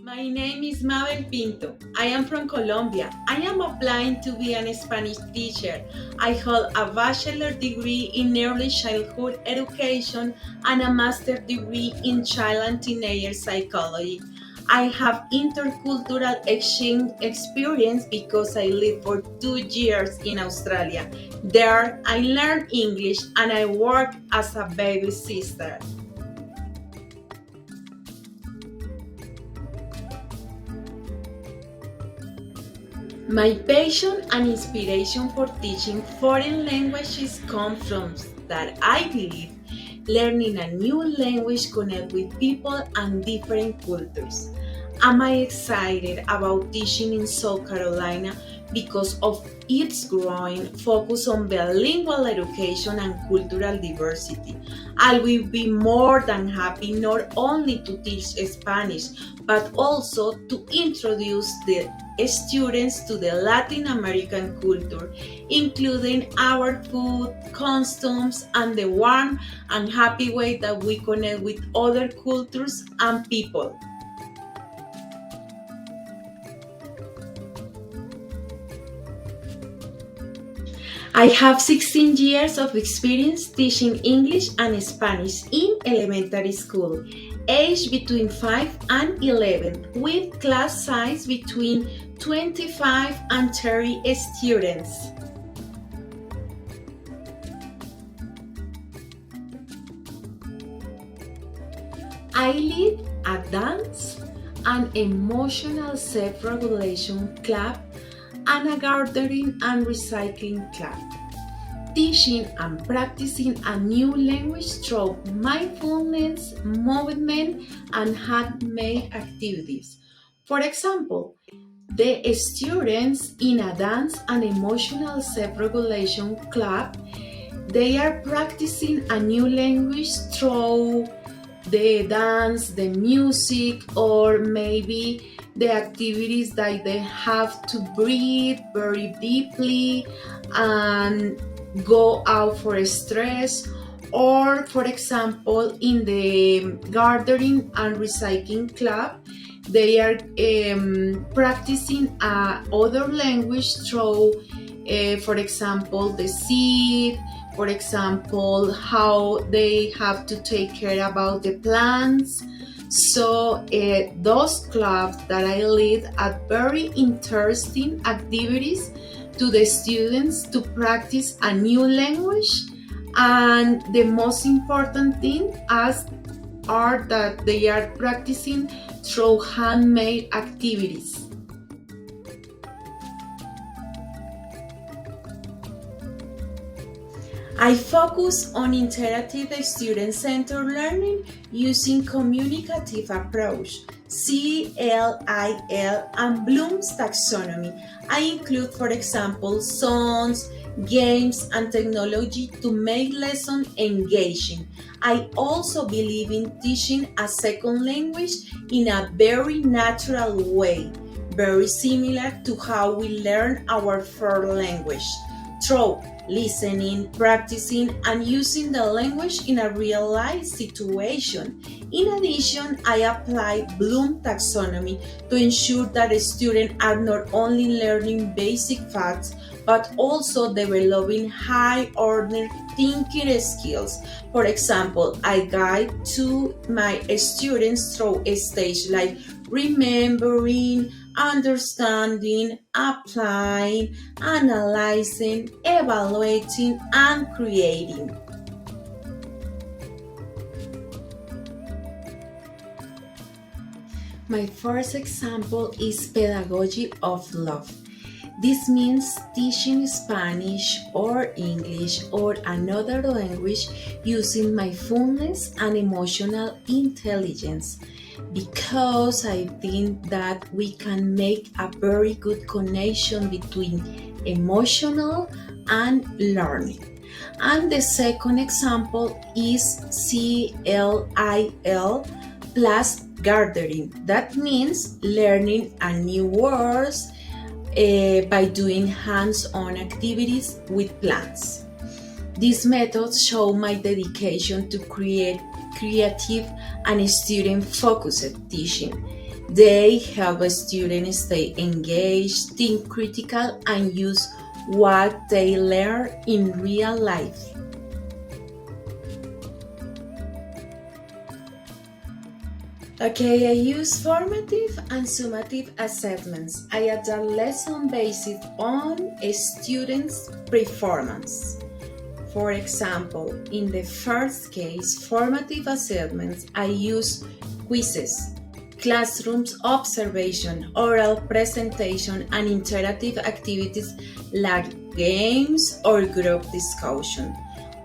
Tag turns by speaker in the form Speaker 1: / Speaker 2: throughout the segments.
Speaker 1: My name is Mabel Pinto. I am from Colombia. I am applying to be a Spanish teacher. I hold a bachelor degree in early childhood education and a master degree in child and teenager psychology. I have intercultural exchange experience because I lived for 2 years in Australia. There, I learned English and I worked as a baby sister. My passion and inspiration for teaching foreign languages come from that I believe learning a new language connects with people and different cultures. Am I excited about teaching in South Carolina because of its growing focus on bilingual education and cultural diversity? I will be more than happy not only to teach Spanish but also to introduce the students to the Latin American culture, including our food, customs, and the warm and happy way that we connect with other cultures and people. I have 16 years of experience teaching English and Spanish in elementary school, age between 5 and 11, with class size between 25 and 30 students. I lead a dance, an emotional self-regulation club, and a gardening and recycling club. Teaching and practicing a new language through mindfulness, movement, and handmade activities. For example, the students in a dance and emotional self-regulation club, they are practicing a new language through the dance, the music, or maybe the activities that they have to breathe very deeply and go out for stress. Or, for example, in the gardening and recycling club, they are practicing other language through, for example, the seed, for example, how they have to take care about the plants. So those clubs that I lead are very interesting activities to the students to practice a new language. And the most important thing are that they are practicing through handmade activities. I focus on interactive student-centered learning using communicative approach, CLIL, and Bloom's taxonomy. I include, for example, songs, games, and technology to make lessons engaging. I also believe in teaching a second language in a very natural way, very similar to how we learn our first language, through listening, practicing, and using the language in a real-life situation. In addition, I apply Bloom taxonomy to ensure that students are not only learning basic facts, but also developing high-order thinking skills. For example, I guide to my students through a stage like remembering, understanding, applying, analyzing, evaluating, and creating. My first example is pedagogy of love. This means teaching Spanish or English or another language using mindfulness and emotional intelligence, because I think that we can make a very good connection between emotional and learning. And the second example is CLIL plus gardening. That means learning a new words by doing hands-on activities with plants. These methods show my dedication to create creative and student-focused teaching. They help students stay engaged, think critical, and use what they learn in real life. Okay, I use formative and summative assessments. I adapt lesson based on a student's performance. For example, in the first case, formative assessments, I use quizzes, classrooms observation, oral presentation, and interactive activities like games or group discussion.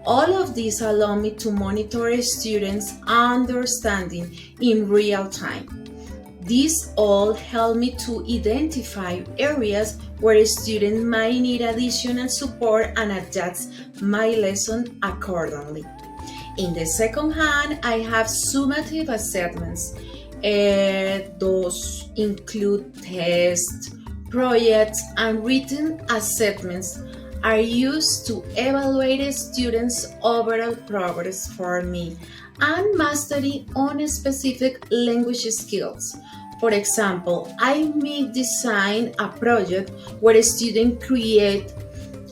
Speaker 1: All of these allow me to monitor students' understanding in real time. These all help me to identify areas where students might need additional support and adjust my lesson accordingly. In the second hand, I have summative assessments. Those include tests, projects, and written assessments are used to evaluate students' overall progress for me and mastery on specific language skills. For example, I may design a project where a student create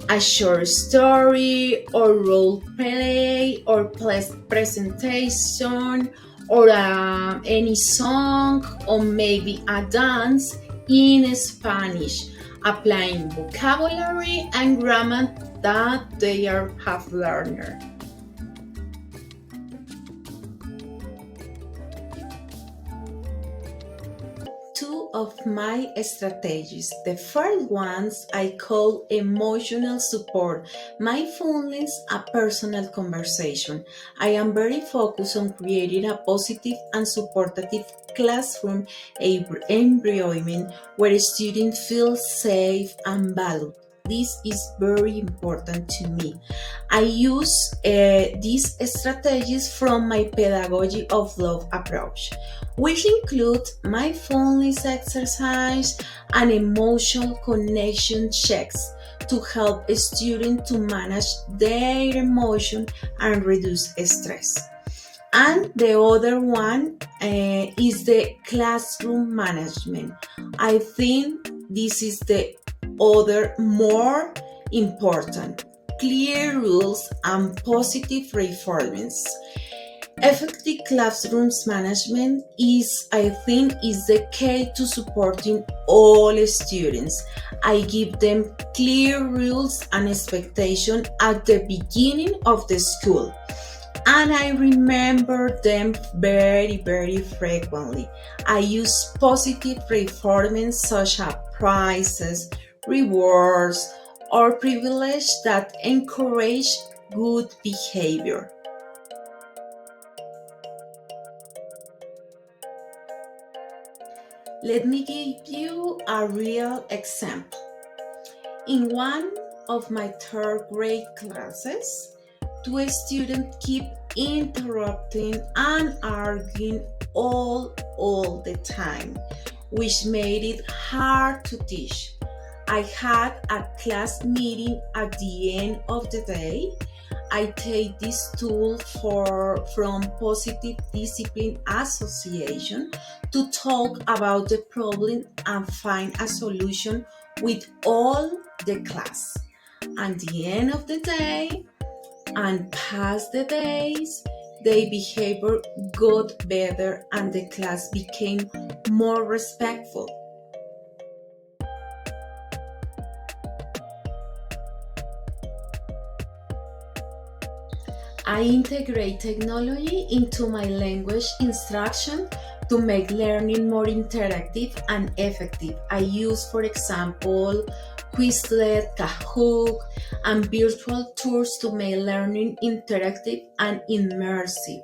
Speaker 1: a short story or role play or presentation or any song or maybe a dance in Spanish, applying vocabulary and grammar that they have learned. Two of my strategies. The first ones I call emotional support. Mindfulness, a personal conversation. I am very focused on creating a positive and supportive classroom environment where students feel safe and valued. This is very important to me. I use these strategies from my pedagogy of love approach, which include mindfulness exercise and emotional connection checks to help a student to manage their emotion and reduce stress. And the other one is the classroom management. I think this is the other more important. Clear rules and positive reinforcements. Effective classrooms management is the key to supporting all students. I give them clear rules and expectations at the beginning of the school, and I remember them very, very frequently. I use positive reinforcements such as prizes, rewards, or privileges that encourage good behavior. Let me give you a real example. In one of my third grade classes, two students keep interrupting and arguing all the time, which made it hard to teach. I had a class meeting at the end of the day. I take this tool from Positive Discipline Association to talk about the problem and find a solution with all the class. At the end of the day and past the days, their behavior got better and the class became more respectful. I integrate technology into my language instruction to make learning more interactive and effective. I use, for example, Quizlet, Kahoot, and virtual tours to make learning interactive and immersive.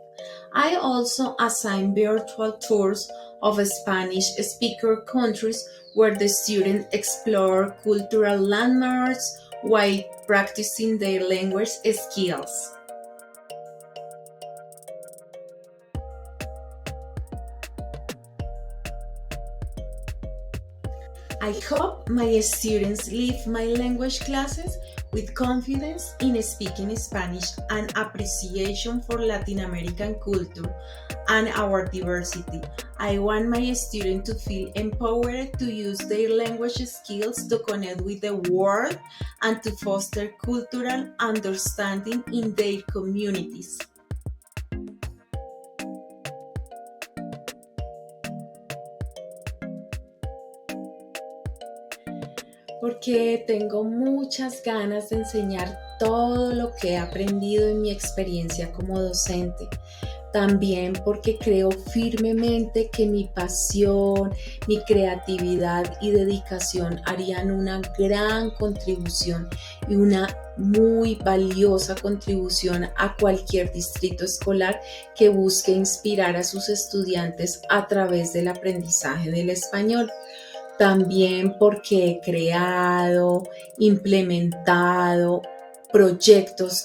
Speaker 1: I also assign virtual tours of Spanish speaker countries where the students explore cultural landmarks while practicing their language skills. I hope my students leave my language classes with confidence in speaking Spanish and appreciation for Latin American culture and our diversity. I want my students to feel empowered to use their language skills to connect with the world and to foster cultural understanding in their communities. Porque tengo muchas ganas de enseñar todo lo que he aprendido en mi experiencia como docente. También porque creo firmemente que mi pasión, mi creatividad y dedicación harían una gran contribución y una muy valiosa contribución a cualquier distrito escolar que busque inspirar a sus estudiantes a través del aprendizaje del español. También porque he creado, implementado proyectos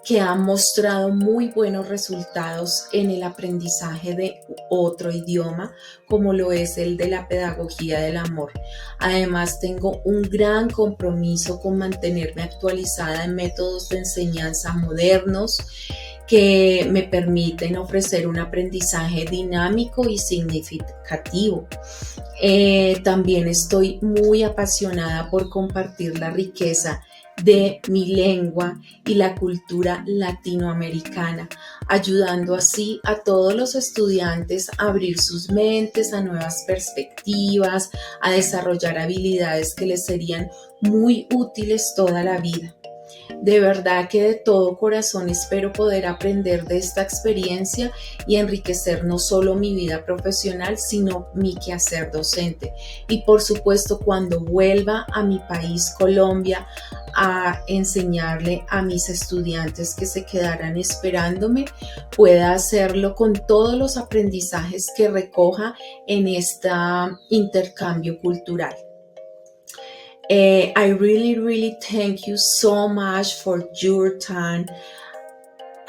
Speaker 1: que han mostrado muy buenos resultados en el aprendizaje de otro idioma, como lo es el de la pedagogía del amor. Además, tengo un gran compromiso con mantenerme actualizada en métodos de enseñanza modernos que me permiten ofrecer un aprendizaje dinámico y significativo. También estoy muy apasionada por compartir la riqueza de mi lengua y la cultura latinoamericana, ayudando así a todos los estudiantes a abrir sus mentes a nuevas perspectivas, a desarrollar habilidades que les serían muy útiles toda la vida. De verdad que de todo corazón espero poder aprender de esta experiencia y enriquecer no solo mi vida profesional, sino mi quehacer docente. Y por supuesto, cuando vuelva a mi país, Colombia, a enseñarle a mis estudiantes que se quedarán esperándome, pueda hacerlo con todos los aprendizajes que recoja en este intercambio cultural. I really thank you so much for your time,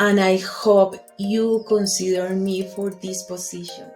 Speaker 1: and I hope you consider me for this position.